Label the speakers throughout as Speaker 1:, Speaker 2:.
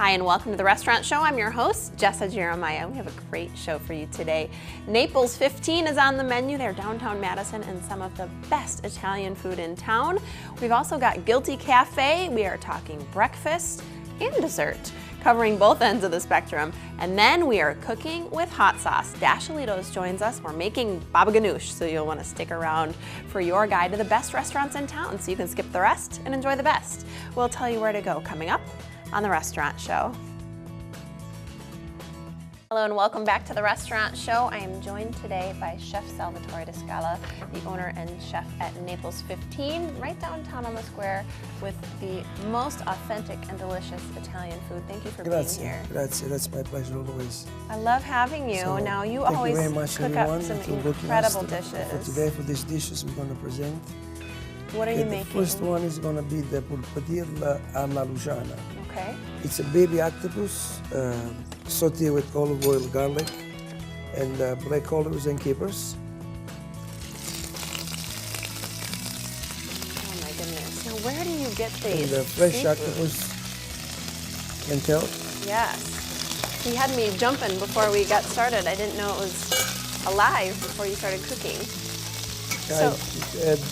Speaker 1: Hi and welcome to the Restaurant Show. I'm your host, Jessa Jeremiah. We have a great show for you today. Naples 15 is on the menu there, downtown Madison, and some of the best Italian food in town. We've also got Guilty Cafe. We are talking breakfast and dessert, covering both ends of the spectrum. And then we are cooking with hot sauce. Dash Alitos joins us. We're making baba ganoush, so you'll want to stick around for your guide to the best restaurants in town so you can skip the rest and enjoy the best. We'll tell you where to go coming up on the Restaurant Show. Hello and welcome back to the Restaurant Show. I am joined today by Chef Salvatore De Scala, the owner and chef at Naples 15, right downtown on the square with the most authentic and delicious Italian food. Thank you for being here.
Speaker 2: Grazie, that's my pleasure always.
Speaker 1: I love having you.
Speaker 2: So,
Speaker 1: now you
Speaker 2: thank
Speaker 1: always
Speaker 2: you very much,
Speaker 1: cook
Speaker 2: everyone,
Speaker 1: up some
Speaker 2: to
Speaker 1: incredible
Speaker 2: for
Speaker 1: dishes.
Speaker 2: today, for these dishes we're going to present.
Speaker 1: What are you
Speaker 2: The
Speaker 1: making?
Speaker 2: first one is going to be the pulpatirla alla Luciana.
Speaker 1: Okay.
Speaker 2: It's a baby octopus, sauteed with olive oil, garlic, and black olives and capers.
Speaker 1: Oh my goodness. Now where do you get these?
Speaker 2: And the fresh
Speaker 1: seafood?
Speaker 2: octopus, can tell.
Speaker 1: Yes. You had me jumping before we got started. I didn't know it was alive before you started cooking. So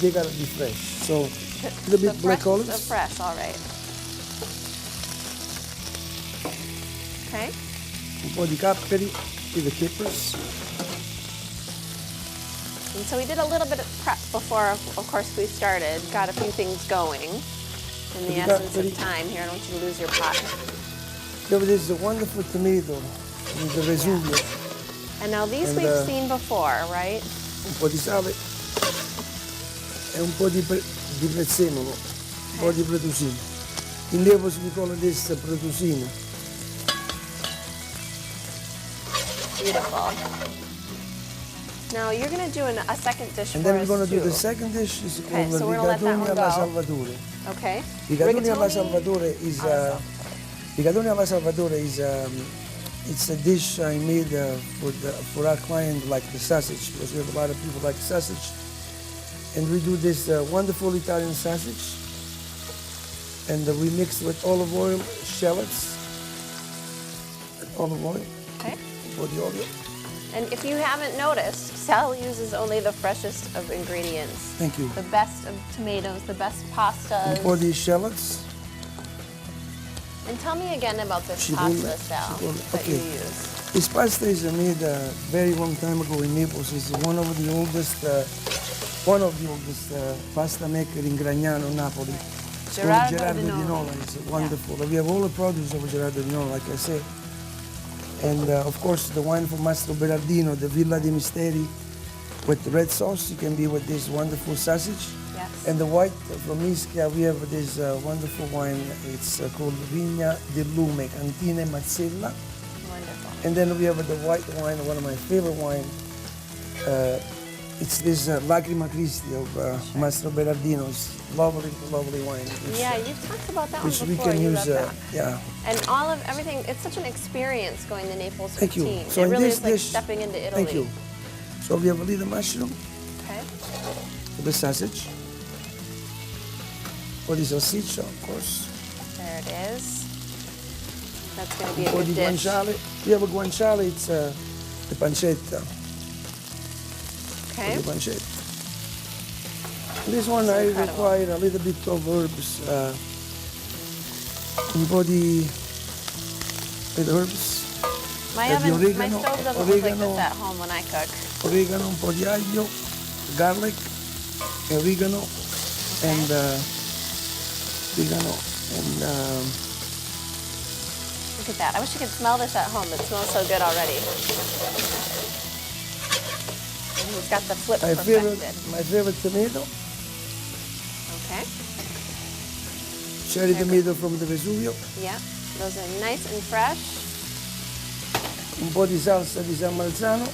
Speaker 2: They gotta be fresh. So a little bit black olives.
Speaker 1: The fresh, all right. Okay.
Speaker 2: Un po' di capperi, with the capers.
Speaker 1: And so we did a little bit of prep before, of course, we started. Got a few things going. In the essence of time here, I don't want you to lose your pot.
Speaker 2: There is a wonderful tomato with the Vesuvio.
Speaker 1: Yeah. And now these we've seen before, right?
Speaker 2: Un po' di sale e un po' di prezzemolo, un po' di pretusino. In Naples we call this pretusino.
Speaker 1: Beautiful. Now you're going to do a second dish
Speaker 2: and
Speaker 1: for us,
Speaker 2: then we're going to do
Speaker 1: too.
Speaker 2: the second dish. Is
Speaker 1: Okay,
Speaker 2: called
Speaker 1: so we're going to let that
Speaker 2: rigatoni
Speaker 1: one
Speaker 2: alla
Speaker 1: go.
Speaker 2: Salvatore.
Speaker 1: Okay.
Speaker 2: Rigatoni alla Salvatore is rigatoni alla Salvatore is it's a dish I made for our client, like the sausage, because we have a lot of people like sausage, and we do this wonderful Italian sausage, and we mix with olive oil, shallots, and olive oil.
Speaker 1: Okay.
Speaker 2: For the olio.
Speaker 1: And if you haven't noticed, Sal uses only the freshest of ingredients.
Speaker 2: Thank you.
Speaker 1: The best of tomatoes, the best pastas.
Speaker 2: And for the shallots.
Speaker 1: And tell me again about this
Speaker 2: Cipolle,
Speaker 1: pasta, Sal, that you use.
Speaker 2: This pasta is made a very long time ago in Naples. It's one of the oldest pasta maker in Gragnano, Napoli. Gerardo Di Nola. It's wonderful. Yeah. We have all the produce of Gerardo Di Nola, like I say. And of course, the wine from Mastro Berardino, the Villa dei Misteri, with the red sauce. You can be with this wonderful sausage.
Speaker 1: Yes.
Speaker 2: And the white from Ischia, we have this wonderful wine. It's called Vigna del Lume, Cantina Mazzella.
Speaker 1: Wonderful.
Speaker 2: And then we have the white wine, one of my favorite wine. It's this Lacrima Christi of Mastro Berardino. It's lovely, lovely wine.
Speaker 1: Yeah, you've talked about that one
Speaker 2: which
Speaker 1: before.
Speaker 2: we can
Speaker 1: you
Speaker 2: use,
Speaker 1: love that.
Speaker 2: yeah.
Speaker 1: And all of everything, it's such an experience going to Naples 15.
Speaker 2: Thank you. So
Speaker 1: it really
Speaker 2: this
Speaker 1: is like
Speaker 2: dish,
Speaker 1: stepping into Italy.
Speaker 2: Thank you. So we have a little mushroom.
Speaker 1: Okay.
Speaker 2: For the sausage. For the salsiccia, of course.
Speaker 1: There it is. That's going to be a
Speaker 2: For
Speaker 1: good
Speaker 2: the
Speaker 1: dish.
Speaker 2: guanciale. We have a guanciale, it's the pancetta.
Speaker 1: Okay.
Speaker 2: For the pancetta. This one
Speaker 1: That's
Speaker 2: I
Speaker 1: incredible.
Speaker 2: require a little bit of herbs. Un po' di with herbs.
Speaker 1: My
Speaker 2: the
Speaker 1: my stove doesn't look like
Speaker 2: oregano.
Speaker 1: this at home when I cook.
Speaker 2: Oregano, un po' di aglio, garlic, oregano, and oregano, and
Speaker 1: Look at that. I wish you could smell this at home. It smells so good already. And he's got the flip perfected.
Speaker 2: my favorite tomato,
Speaker 1: Okay.
Speaker 2: cherry tomato from the Vesuvio,
Speaker 1: Yeah. Those are nice and fresh.
Speaker 2: un po' di salsa di San Marzano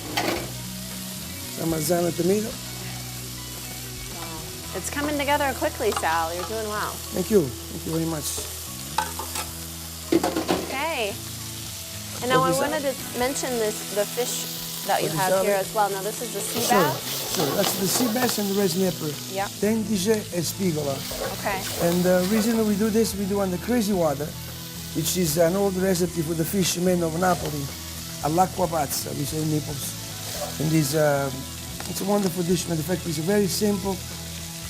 Speaker 2: tomato.
Speaker 1: Wow. It's coming together quickly, Sal. You're doing well.
Speaker 2: Thank you very much.
Speaker 1: Okay. And now I wanted to mention the fish that you have here as well. Now this is the sea bass.
Speaker 2: Sure, that's the sea bass and the red snapper.
Speaker 1: Yeah.
Speaker 2: Tendice e spigola.
Speaker 1: Okay.
Speaker 2: And the reason we do this, we do on the crazy water. which is an old recipe for the fishermen of Napoli, all'acqua pazza, we say in Naples. And it's a wonderful dish. Matter of fact, it's very simple,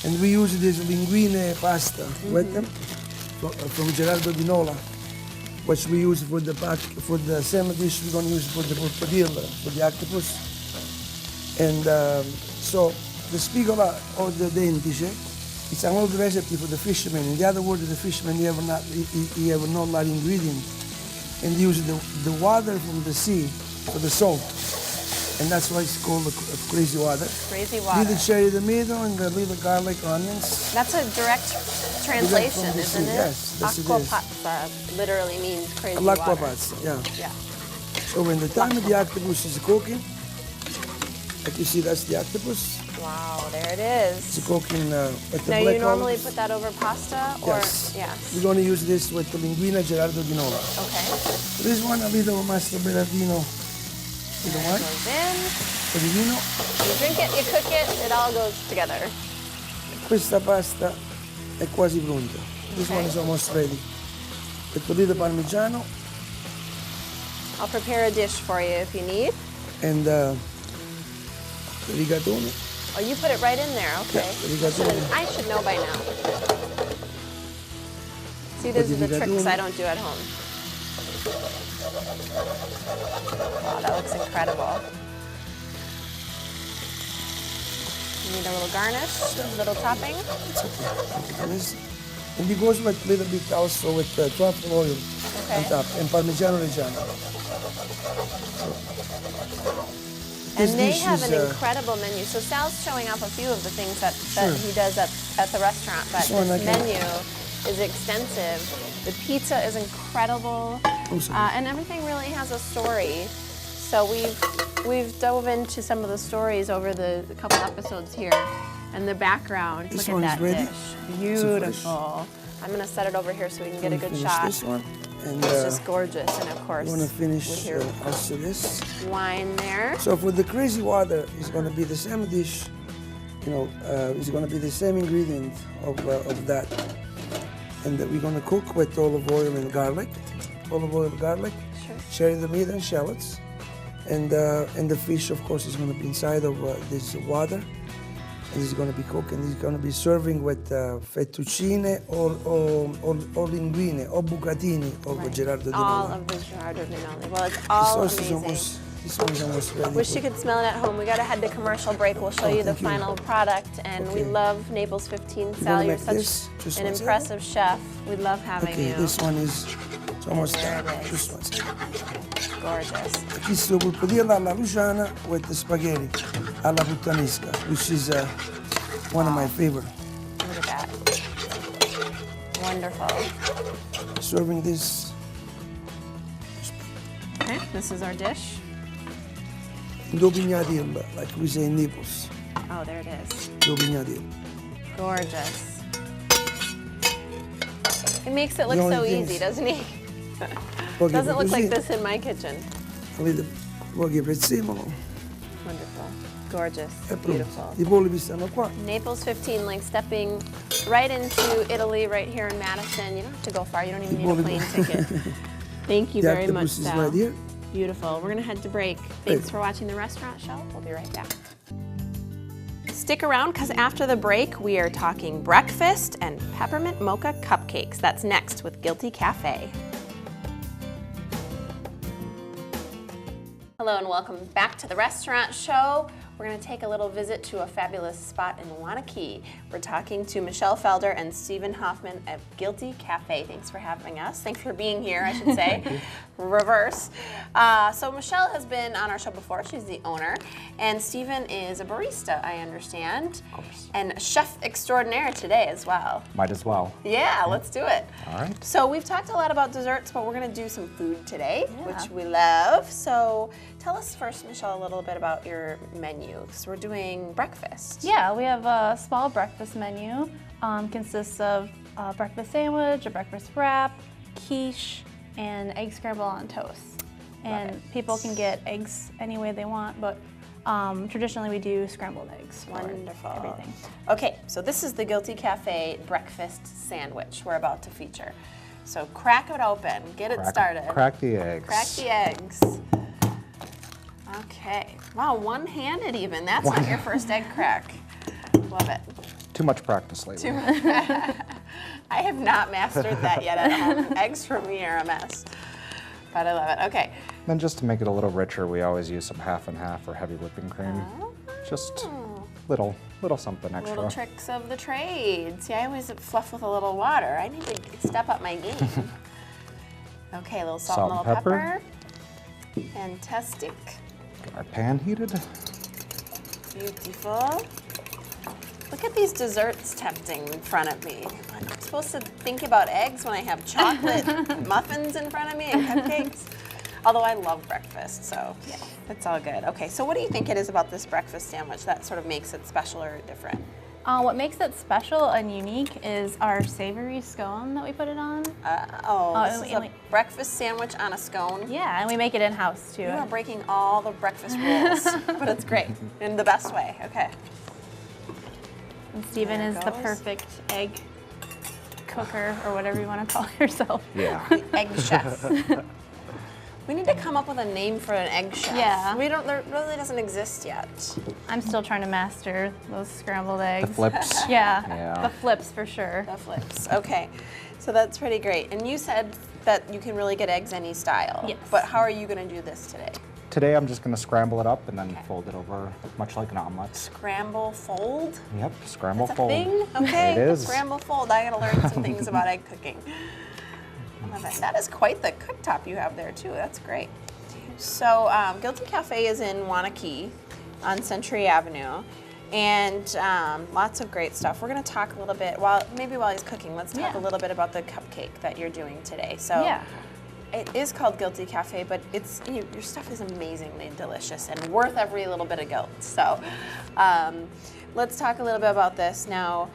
Speaker 2: and we use it as linguine pasta with them from Gerardo Di Nola, which we use for the same dish we're going to use for the porpadilla, for the octopus. And so the spigola or the dentice, it's an old recipe for the fishermen. In the other word, the fishermen, you have not a lot of ingredient, and use the water from the sea for the salt, and that's why it's called crazy water.
Speaker 1: Crazy water.
Speaker 2: Little cherry tomato and the little garlic, onions.
Speaker 1: That's a direct translation, isn't it?
Speaker 2: Yes, yes,
Speaker 1: Acqua
Speaker 2: it is.
Speaker 1: pazza literally means crazy
Speaker 2: All'acqua
Speaker 1: water.
Speaker 2: pazza, yeah.
Speaker 1: Yeah.
Speaker 2: So when the time of the octopus is cooking, like you see, that's the octopus.
Speaker 1: Wow, there it is.
Speaker 2: It's cooking with the
Speaker 1: Now
Speaker 2: black
Speaker 1: you normally
Speaker 2: olives.
Speaker 1: put that over pasta, or
Speaker 2: Yes.
Speaker 1: yes.
Speaker 2: We're going to use this with the linguine Gerardo Di Nola.
Speaker 1: Okay.
Speaker 2: This one, a little Mastro Berardino. You know what?
Speaker 1: Goes in.
Speaker 2: For the vino.
Speaker 1: You drink it, you cook it, it all goes together.
Speaker 2: Questa pasta è quasi pronta. This one is almost ready. With a little Parmigiano
Speaker 1: I'll prepare a dish for you if you need.
Speaker 2: and rigatoni.
Speaker 1: Oh, you put it right in there, okay.
Speaker 2: Yeah, rigatoni.
Speaker 1: I should know by now. See, those are the tricks I don't do at home. Wow, that looks incredible. You need a little garnish, a little topping.
Speaker 2: It's okay. And it goes with a little bit also with truffle oil on top and Parmigiano Reggiano.
Speaker 1: And they have an incredible menu. So Sal's showing off a few of the things that he does at the restaurant, but this menu is extensive. The pizza is incredible, and everything really has a story. So we've dove into some of the stories over the couple episodes here, and the background.
Speaker 2: This
Speaker 1: Look at that
Speaker 2: ready.
Speaker 1: dish, beautiful. I'm gonna set it over here so we can get a good shot.
Speaker 2: This one. And
Speaker 1: it's just gorgeous, and of course,
Speaker 2: you want to finish
Speaker 1: with your
Speaker 2: also this.
Speaker 1: wine there.
Speaker 2: So for the crazy water, it's going to be the same dish. You know, it's going to be the same ingredient of that, and we're going to cook with olive oil and garlic, cherry tomato and shallots, and the fish, of course, is going to be inside of this water. And it's going to be cooked, and it's going to be serving with fettuccine or linguine or bucatini of Gerardo Di Nola.
Speaker 1: All of the Gerardo Di Nola. Well, it's all amazing.
Speaker 2: This one is almost ready.
Speaker 1: Wish you could smell it at home. We got to head to commercial break. We'll show you the final product, and we love Naples 15. Sal, you're such an impressive chef. We love having you.
Speaker 2: This one is almost
Speaker 1: there
Speaker 2: done.
Speaker 1: it is.
Speaker 2: This one's
Speaker 1: Gorgeous.
Speaker 2: Questo pulpodilla alla Luciana with the spaghetti alla puttanesca, which is one of my favorite.
Speaker 1: Look at that. Wonderful.
Speaker 2: Serving this.
Speaker 1: Okay, this is our dish.
Speaker 2: Dobignadilla, like we say in Naples.
Speaker 1: Oh, there it is.
Speaker 2: Dobignadilla.
Speaker 1: Gorgeous. He makes it look so easy, doesn't he? Doesn't look like this in my kitchen.
Speaker 2: A little pochi prezzemolo.
Speaker 1: Wonderful. Gorgeous.
Speaker 2: È pronto.
Speaker 1: Beautiful.
Speaker 2: I polipi stanno qua.
Speaker 1: Naples 15, like stepping right into Italy, right here in Madison. You don't have to go far. You don't even need a plane ticket. Thank you very much, Sal.
Speaker 2: Right here.
Speaker 1: Beautiful. We're going to head to break. Thanks for watching The Restaurant Show. We'll be right back. Stick around, because after the break, we are talking breakfast and peppermint mocha cupcakes. That's next with Guilty Cafe. Hello and welcome back to The Restaurant Show. We're going to take a little visit to a fabulous spot in Wanakee. We're talking to Michelle Felder and Stephen Hoffman of Guilty Cafe. Thanks for having us. Thanks for being here, I should say. Reverse. So Michelle has been on our show before. She's the owner. And Stephen is a barista, I understand.
Speaker 3: Of course.
Speaker 1: And a chef extraordinaire today as well.
Speaker 3: Might as well.
Speaker 1: Yeah, let's do it.
Speaker 3: All right.
Speaker 1: So we've talked a lot about desserts, but we're going to do some food today, which we love. So tell us first, Michelle, a little bit about your menu, because we're doing breakfast.
Speaker 4: Yeah, we have a small breakfast menu. Consists of a breakfast sandwich, a breakfast wrap, quiche, and egg scramble on toast. And people can get eggs any way they want, but traditionally we do scrambled eggs for everything.
Speaker 1: Okay, so this is the Guilty Cafe breakfast sandwich we're about to feature. So crack it open, get it started.
Speaker 3: Crack the eggs.
Speaker 1: Crack the eggs. Okay. Wow, one-handed even. That's not your first egg crack. Love it.
Speaker 3: Too much practice lately.
Speaker 1: I have not mastered that yet at home. Eggs for me are a mess. But I love it. Okay.
Speaker 3: Then just to make it a little richer, we always use some half and half or heavy whipping cream. Just little something extra.
Speaker 1: Little tricks of the trade. See, I always fluff with a little water. I need to step up my game. Okay, a little salt and a little pepper. Fantastic.
Speaker 3: Get our pan heated.
Speaker 1: Beautiful. Look at these desserts tempting in front of me. I'm supposed to think about eggs when I have chocolate muffins in front of me and cupcakes. Although I love breakfast, so yeah, it's all good. Okay, so what do you think it is about this breakfast sandwich that sort of makes it special or different?
Speaker 4: What makes it special and unique is our savory scone that we put it on.
Speaker 1: This is a breakfast sandwich on a scone.
Speaker 4: Yeah, and we make it in-house too.
Speaker 1: You are breaking all the breakfast rules, but it's great, in the best way. Okay.
Speaker 4: And Steven is the perfect egg cooker, or whatever you want to call yourself.
Speaker 3: Yeah.
Speaker 1: Egg chef. We need to come up with a name for an egg chef.
Speaker 4: Yeah.
Speaker 1: There really doesn't exist yet.
Speaker 4: I'm still trying to master those scrambled eggs.
Speaker 3: The flips.
Speaker 4: Yeah, the flips for sure.
Speaker 1: The flips. Okay, so that's pretty great. And you said that you can really get eggs any style.
Speaker 4: Yes.
Speaker 1: But how are you going to do this today?
Speaker 3: Today I'm just going to scramble it up and then fold it over, much like an omelet.
Speaker 1: Scramble fold?
Speaker 3: Yep, scramble
Speaker 1: That's
Speaker 3: fold.
Speaker 1: a thing? Okay.
Speaker 3: It is.
Speaker 1: Scramble fold. I got to learn some things about egg cooking. I love it. That is quite the cooktop you have there too. That's great. So Guilty Cafe is in Wanakee on Century Avenue, and lots of great stuff. We're going to talk a little bit, while he's cooking, let's talk a little bit about the cupcake that you're doing today. So it is called Guilty Cafe, but it's your stuff is amazingly delicious and worth every little bit of guilt. So let's talk a little bit about this. Now,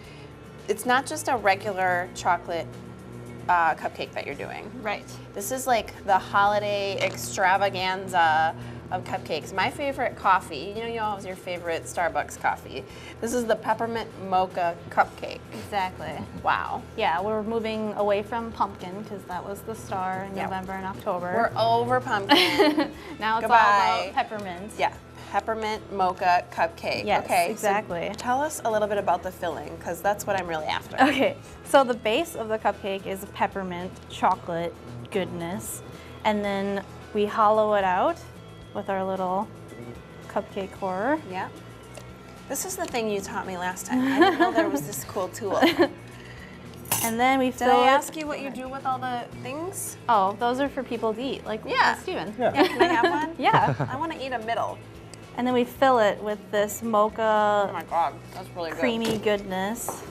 Speaker 1: it's not just a regular chocolate cupcake that you're doing.
Speaker 4: Right.
Speaker 1: This is like the holiday extravaganza of cupcakes. My favorite coffee, you always your favorite Starbucks coffee. This is the peppermint mocha cupcake.
Speaker 4: Exactly.
Speaker 1: Wow.
Speaker 4: Yeah, we're moving away from pumpkin because that was the star in November and October.
Speaker 1: We're over pumpkin.
Speaker 4: Now it's
Speaker 1: Goodbye.
Speaker 4: all about peppermint.
Speaker 1: Yeah. Peppermint mocha cupcake.
Speaker 4: Yes,
Speaker 1: okay,
Speaker 4: exactly.
Speaker 1: So tell us a little bit about the filling, because that's what I'm really after.
Speaker 4: Okay, so the base of the cupcake is peppermint chocolate goodness, and then we hollow it out with our little cupcake core.
Speaker 1: Yeah. This is the thing you taught me last time. I didn't know there was this cool tool.
Speaker 4: And then we
Speaker 1: Did
Speaker 4: fill
Speaker 1: I
Speaker 4: it.
Speaker 1: ask you what you do with all the things?
Speaker 4: Oh, those are for people to eat, like Steven.
Speaker 3: Yeah.
Speaker 1: Yeah, can I have one?
Speaker 4: Yeah.
Speaker 1: I want to eat a middle.
Speaker 4: And then we fill it with this mocha
Speaker 1: Oh my God, that's really good.
Speaker 4: creamy goodness.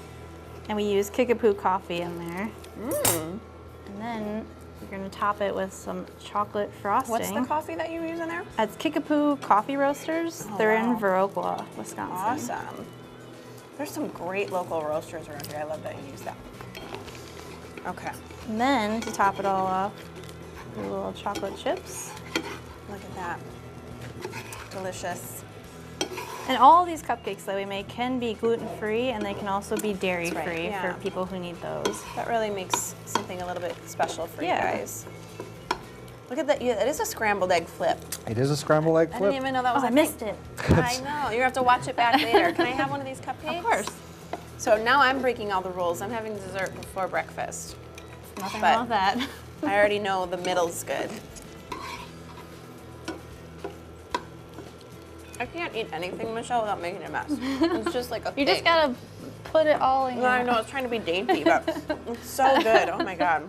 Speaker 4: And we use Kickapoo coffee in there.
Speaker 1: Mmm.
Speaker 4: And then we're going to top it with some chocolate frosting.
Speaker 1: What's the coffee that you use in there?
Speaker 4: It's Kickapoo Coffee Roasters.
Speaker 1: Oh,
Speaker 4: They're
Speaker 1: wow.
Speaker 4: in Viroqua, Wisconsin.
Speaker 1: Awesome. There's some great local roasters around here. I love that you use that. Okay.
Speaker 4: And then to top it all off, a little chocolate chips.
Speaker 1: Look at that. Delicious.
Speaker 4: And all these cupcakes that we make can be gluten-free, and they can also be dairy-free
Speaker 1: That's right, yeah.
Speaker 4: for people who need those.
Speaker 1: That really makes something a little bit special for
Speaker 4: Yeah.
Speaker 1: you guys. Look at that. It is a scrambled egg flip.
Speaker 3: It is a scrambled egg
Speaker 1: I
Speaker 3: flip.
Speaker 1: didn't even know that was
Speaker 4: Oh,
Speaker 1: a
Speaker 4: I missed it.
Speaker 1: I know. You're going to have to watch it back later. Can I have one of these cupcakes?
Speaker 4: Of course.
Speaker 1: So now I'm breaking all the rules. I'm having dessert before breakfast.
Speaker 4: Nothing
Speaker 1: But-
Speaker 4: wrong with that.
Speaker 1: I already know the middle's good. I can't eat anything, Michelle, without making a mess. It's just like a
Speaker 4: You
Speaker 1: thing.
Speaker 4: just gotta put it all in
Speaker 1: No, I know, it's trying to be dainty, but it's so good. Oh my God.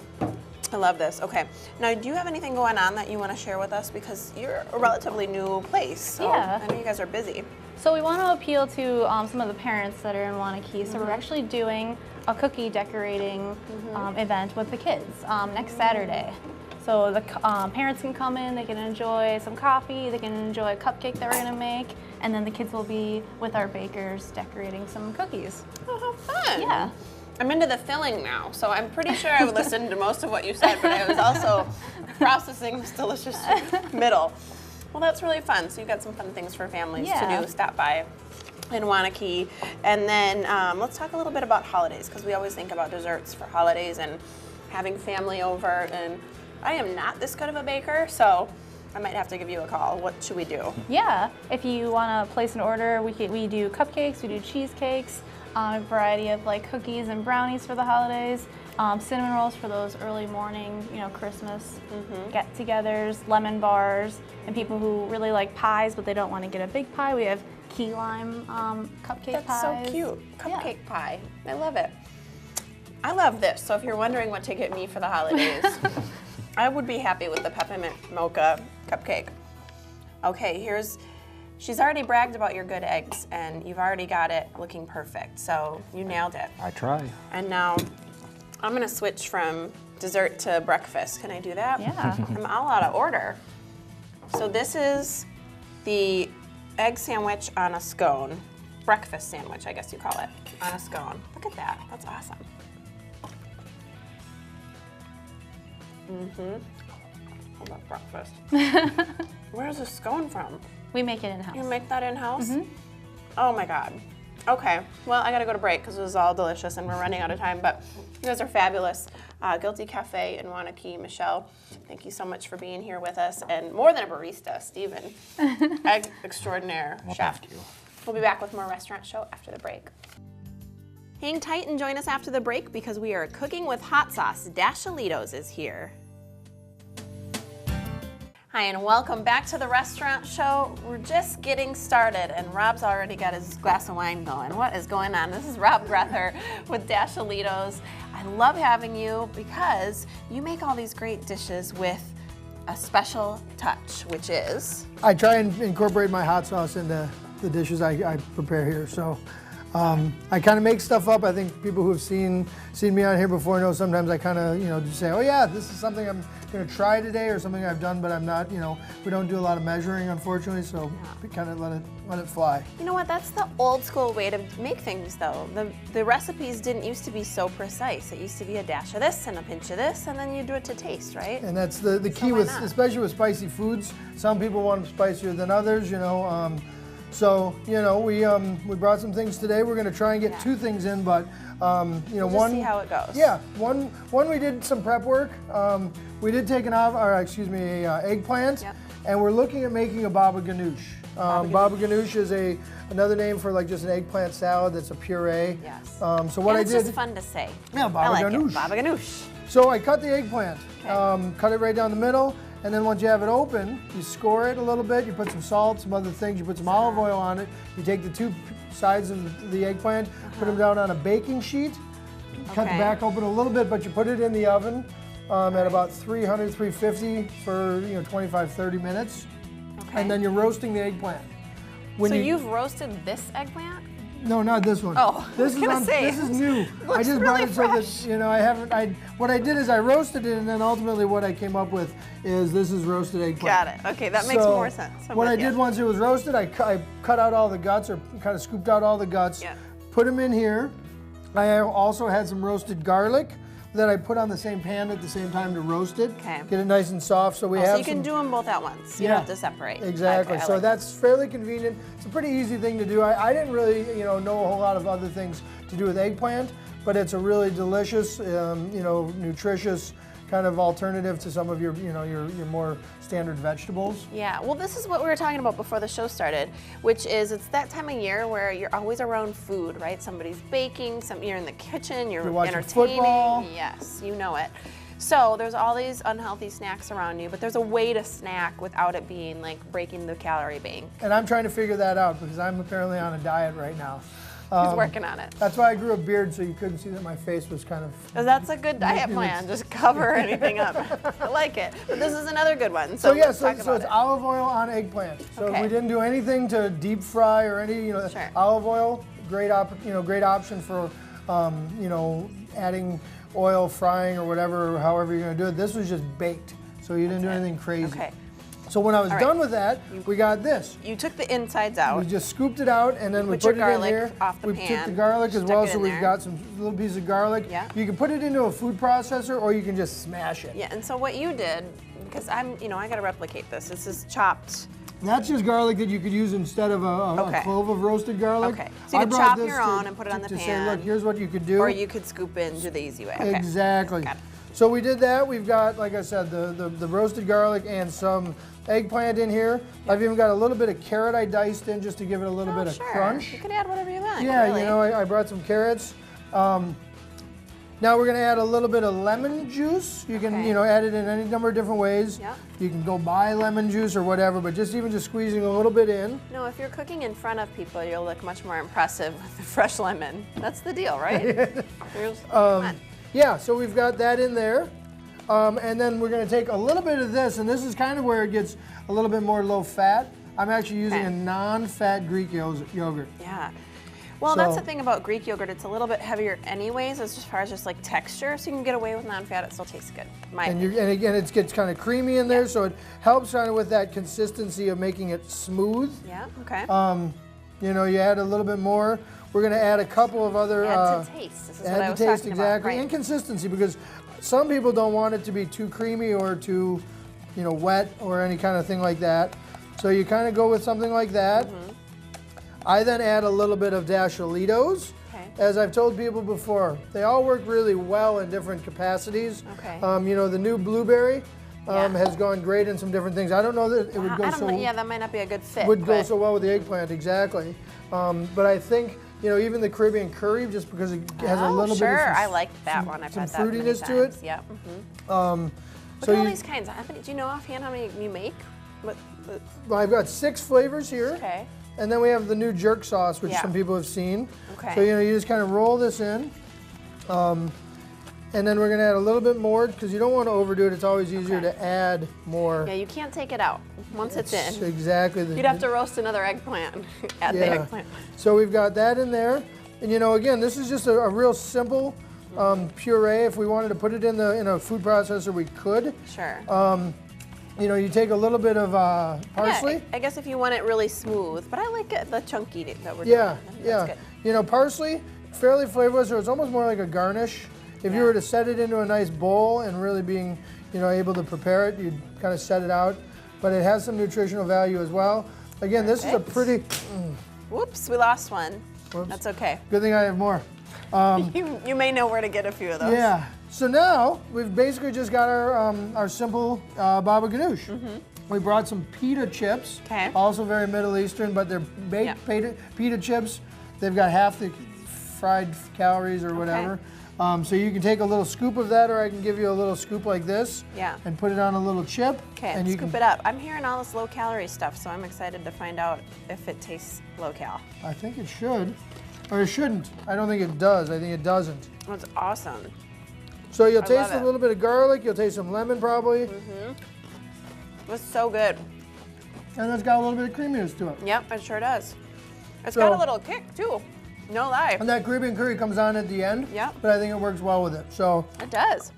Speaker 1: I love this. Okay. Now, do you have anything going on that you want to share with us? Because you're a relatively new place. So
Speaker 4: Yeah.
Speaker 1: I know you guys are busy.
Speaker 4: So we want to appeal to some of the parents that are in Wanakee. So we're actually doing a cookie decorating event with the kids next Saturday. So the parents can come in, they can enjoy some coffee, they can enjoy a cupcake that we're gonna make, and then the kids will be with our bakers decorating some cookies.
Speaker 1: Oh, how fun.
Speaker 4: Yeah.
Speaker 1: I'm into the filling now, so I'm pretty sure I listened to most of what you said, but I was also processing this delicious middle. Well, that's really fun. So you've got some fun things for families to
Speaker 4: Yeah.
Speaker 1: do. Stop by in Wanakee. And then let's talk a little bit about holidays, because we always think about desserts for holidays, and having family over, and I am not this good of a baker, so I might have to give you a call. What should we do?
Speaker 4: Yeah, if you want to place an order, we do cupcakes, we do cheesecakes, a variety of like cookies and brownies for the holidays, cinnamon rolls for those early morning, Christmas get-togethers, lemon bars, and people who really like pies but they don't want to get a big pie. We have key lime cupcake pies.
Speaker 1: That's so cute. Cupcake pie. I love it. I love this. So if you're wondering what to get me for the holidays, I would be happy with the peppermint mocha cupcake. Okay, she's already bragged about your good eggs, and you've already got it looking perfect. So you nailed it.
Speaker 3: I try.
Speaker 1: And now I'm gonna switch from dessert to breakfast. Can I do that?
Speaker 4: Yeah.
Speaker 1: I'm all out of order. So this is the egg sandwich on a scone. Breakfast sandwich, I guess you call it, on a scone. Look at that, that's awesome. How about breakfast? Where's the scone from?
Speaker 4: We make it in-house.
Speaker 1: You make that in-house? Oh my God. Okay, well, I gotta go to break because it was all delicious and we're running out of time, but you guys are fabulous. Guilty Cafe in Wanakee, Michelle, thank you so much for being here with us. And more than a barista, Stephen, egg extraordinaire, chef.
Speaker 3: Thank you.
Speaker 1: We'll be back with more Restaurant Show after the break. Hang tight and join us after the break because we are cooking with hot sauce. Dashalitos is here. Hi, and welcome back to the Restaurant Show. We're just getting started, and Rob's already got his glass of wine going. What is going on? This is Rob Grether with Dashalitos. I love having you because you make all these great dishes with a special touch, which is?
Speaker 5: I try and incorporate my hot sauce into the dishes I prepare here. So I kind of make stuff up. I think people who have seen me on here before know sometimes I kind of, just say, oh yeah, this is something I'm going to try today or something I've done, but I'm not, we don't do a lot of measuring, unfortunately, so we kind of let it fly.
Speaker 1: You know what, that's the old school way to make things though. The recipes didn't used to be so precise. It used to be a dash of this and a pinch of this, and then you do it to taste, right?
Speaker 5: And that's the key with, especially with spicy foods. Some people want them spicier than others, So, we brought some things today. We're going to try and get two things in, but,
Speaker 1: we'll
Speaker 5: one.
Speaker 1: See how it goes.
Speaker 5: Yeah, one we did some prep work. We did take an eggplant, and we're looking at making a baba ganoush. Baba ganoush is another name for like just an eggplant salad that's a puree.
Speaker 1: Yes.
Speaker 5: So what
Speaker 1: it's
Speaker 5: I did.
Speaker 1: just fun to say.
Speaker 5: Yeah, baba
Speaker 1: I like
Speaker 5: ganoush.
Speaker 1: it. Baba ganoush.
Speaker 5: So I cut the eggplant,
Speaker 1: Okay.
Speaker 5: cut it right down the middle. And then once you have it open, you score it a little bit, you put some salt, some other things, you put some olive oil on it, you take the two sides of the eggplant, put them down on a baking sheet, cut the back open a little bit, but you put it in the oven at about 300, 350 for 25, 30 minutes.
Speaker 1: Okay.
Speaker 5: And then you're roasting the eggplant.
Speaker 1: So you've roasted this eggplant?
Speaker 5: No, not this one.
Speaker 1: Oh,
Speaker 5: this is new. I just brought it so that what I did is I roasted it, and then ultimately what I came up with is this is roasted eggplant.
Speaker 1: Got it. Okay, that makes more sense.
Speaker 5: What I did once it was roasted, I cut out all the guts, or kind of scooped out all the guts.
Speaker 1: Yeah.
Speaker 5: Put them in here. I also had some roasted garlic that I put on the same pan at the same time to roast it.
Speaker 1: Okay.
Speaker 5: Get it nice and soft. So
Speaker 1: So you can do them both at once. You don't have to separate.
Speaker 5: Exactly.
Speaker 1: Okay,
Speaker 5: So that's fairly convenient. It's a pretty easy thing to do. I didn't really, know a whole lot of other things to do with eggplant, but it's a really delicious, nutritious kind of alternative to some of your more standard vegetables.
Speaker 1: Yeah, well, this is what we were talking about before the show started, which is it's that time of year where you're always around food, right? Somebody's baking, you're in the kitchen, you're
Speaker 5: watching
Speaker 1: entertaining.
Speaker 5: football.
Speaker 1: Yes, you know it. So there's all these unhealthy snacks around you, but there's a way to snack without it being like breaking the calorie bank.
Speaker 5: And I'm trying to figure that out because I'm apparently on a diet right now.
Speaker 1: He's working on it.
Speaker 5: That's why I grew a beard, so you couldn't see that my face was kind of.
Speaker 1: That's a good diet plan. Just cover anything up. I like it. But this is another good one.
Speaker 5: So
Speaker 1: let's
Speaker 5: so
Speaker 1: talk about
Speaker 5: it's
Speaker 1: it.
Speaker 5: olive oil on eggplant. So
Speaker 1: Okay.
Speaker 5: we didn't do anything to deep fry or any,
Speaker 1: Sure.
Speaker 5: olive oil. Great option for, adding oil, frying, or whatever, however you're going to do it. This was just baked, so you didn't do anything crazy.
Speaker 1: Okay.
Speaker 5: So when I was
Speaker 1: All right.
Speaker 5: done with that, we got this.
Speaker 1: You took the insides out.
Speaker 5: We just scooped it out, and then we
Speaker 1: put your
Speaker 5: put it in
Speaker 1: garlic
Speaker 5: here.
Speaker 1: off the
Speaker 5: We took
Speaker 1: pan,
Speaker 5: the garlic as
Speaker 1: stuck
Speaker 5: well,
Speaker 1: it
Speaker 5: so
Speaker 1: in
Speaker 5: we've
Speaker 1: there.
Speaker 5: got some little piece of garlic.
Speaker 1: Yeah.
Speaker 5: You can put it into a food processor, or you can just smash it.
Speaker 1: Yeah, and so what you did, because I got to replicate this. This is chopped.
Speaker 5: That's just garlic that you could use instead of a clove of roasted garlic.
Speaker 1: Okay, so you
Speaker 5: I
Speaker 1: could
Speaker 5: brought
Speaker 1: chop
Speaker 5: this
Speaker 1: your own and put it on the
Speaker 5: to
Speaker 1: pan.
Speaker 5: say, look, here's what you could do.
Speaker 1: Or you could scoop in, do the easy way. Okay.
Speaker 5: Exactly.
Speaker 1: Got it.
Speaker 5: So we did that. We've got, like I said, the roasted garlic and some eggplant in here. I've even got a little bit of carrot I diced in just to give it a little bit of crunch.
Speaker 1: You can add whatever you want.
Speaker 5: Yeah,
Speaker 1: really.
Speaker 5: you know, I brought some carrots. Now we're gonna add a little bit of lemon juice. You can, you know, add it in any number of different ways.
Speaker 1: Yep.
Speaker 5: You can go buy lemon juice or whatever, but just squeezing a little bit in.
Speaker 1: No, if you're cooking in front of people, you'll look much more impressive with the fresh lemon. That's the deal, right? Come on.
Speaker 5: Yeah, so we've got that in there. And then we're gonna take a little bit of this, and this is kind of where it gets a little bit more low fat. I'm actually using a non-fat Greek yogurt.
Speaker 1: Yeah. Well, that's the thing about Greek yogurt. It's a little bit heavier anyways, as far as just like texture, so you can get away with non-fat. It still tastes good.
Speaker 5: And again, it gets kind of creamy in there, so it helps kind of with that consistency of making it smooth.
Speaker 1: Yeah, okay.
Speaker 5: You know, you add a little bit more. We're gonna add a couple of other...
Speaker 1: Add to taste. This is what I was
Speaker 5: taste,
Speaker 1: talking
Speaker 5: exactly.
Speaker 1: about. Right.
Speaker 5: And consistency, because some people don't want it to be too creamy or too, you know, wet or any kind of thing like that. So you kind of go with something like that. I then add a little bit of Dasholitos.
Speaker 1: Okay.
Speaker 5: As I've told people before, they all work really well in different capacities.
Speaker 1: Okay.
Speaker 5: You know, the new blueberry has gone great in some different things. I don't know that it would go
Speaker 1: Yeah, that might not be a good fit.
Speaker 5: Would go so well with the eggplant, exactly. But I think, you know, even the Caribbean curry, just because it has a little bit of
Speaker 1: I like that one. I've
Speaker 5: some
Speaker 1: had that many
Speaker 5: fruitiness to it.
Speaker 1: times. Yep.
Speaker 5: So
Speaker 1: Look at all
Speaker 5: you,
Speaker 1: these kinds. Do you know offhand how many you make?
Speaker 5: well, I've got 6 flavors here.
Speaker 1: Okay.
Speaker 5: And then we have the new jerk sauce, which
Speaker 1: Yeah.
Speaker 5: some people have seen.
Speaker 1: Okay.
Speaker 5: So, you know, you just kind of roll this in. And then we're going to add a little bit more, because you don't want to overdo it. It's always easier to add more.
Speaker 1: Yeah, you can't take it out once it's in.
Speaker 5: Exactly.
Speaker 1: You'd have to roast another eggplant. Add the eggplant.
Speaker 5: So we've got that in there. And, you know, again, this is just a real simple puree. If we wanted to put it in a food processor, we could.
Speaker 1: Sure.
Speaker 5: You know, you take a little bit of parsley.
Speaker 1: Yeah, I guess if you want it really smooth, but I like it, the chunky that we're
Speaker 5: Yeah,
Speaker 1: doing.
Speaker 5: yeah.
Speaker 1: That's good.
Speaker 5: You know, parsley, fairly flavorless, or it's almost more like a garnish. If you were to set it into a nice bowl and really being, you know, able to prepare it, you'd kind of set it out. But it has some nutritional value as well. Again, this is a pretty...
Speaker 1: Whoops, we lost one.
Speaker 5: Whoops.
Speaker 1: That's okay.
Speaker 5: Good thing I have more.
Speaker 1: You may know where to get a few of those.
Speaker 5: Yeah. So now we've basically just got our simple baba ganoush. We brought some pita chips, also very Middle Eastern, but they're baked pita chips. They've got half the fried calories or whatever. So you can take a little scoop of that, or I can give you a little scoop like this and put it on a little chip.
Speaker 1: Okay, and scoop it up. I'm hearing all this low-calorie stuff, so I'm excited to find out if it tastes low-cal.
Speaker 5: I think it should, or it shouldn't. I don't think it does. I think it doesn't.
Speaker 1: That's awesome.
Speaker 5: So you'll taste a little bit of garlic. You'll taste some lemon probably.
Speaker 1: It's so good.
Speaker 5: And it's got a little bit of creaminess to it.
Speaker 1: Yep, it sure does. It's got a little kick too. No lie.
Speaker 5: And that Caribbean curry comes on at the end.
Speaker 1: Yep.
Speaker 5: But I think it works well with it. So
Speaker 1: it does.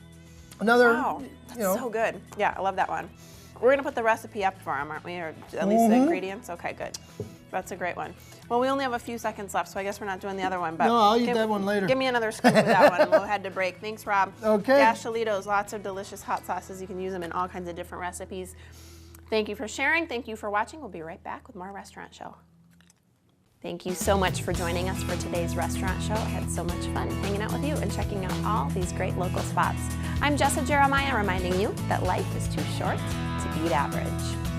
Speaker 5: another,
Speaker 1: Wow, that's so good. Yeah, I love that one. We're gonna put the recipe up for them, aren't we? Or at least the ingredients? Okay, good. That's a great one. Well, we only have a few seconds left, so I guess we're not doing the other one. But
Speaker 5: no, I'll eat that one later.
Speaker 1: Give me another scoop of that one, and we'll head to break. Thanks, Rob.
Speaker 5: Okay.
Speaker 1: Dasholitos, lots of delicious hot sauces. You can use them in all kinds of different recipes. Thank you for sharing. Thank you for watching. We'll be right back with more Restaurant Show. Thank you so much for joining us for today's Restaurant Show. I had so much fun hanging out with you and checking out all these great local spots. I'm Jessa Jeremiah, reminding you that life is too short to eat average.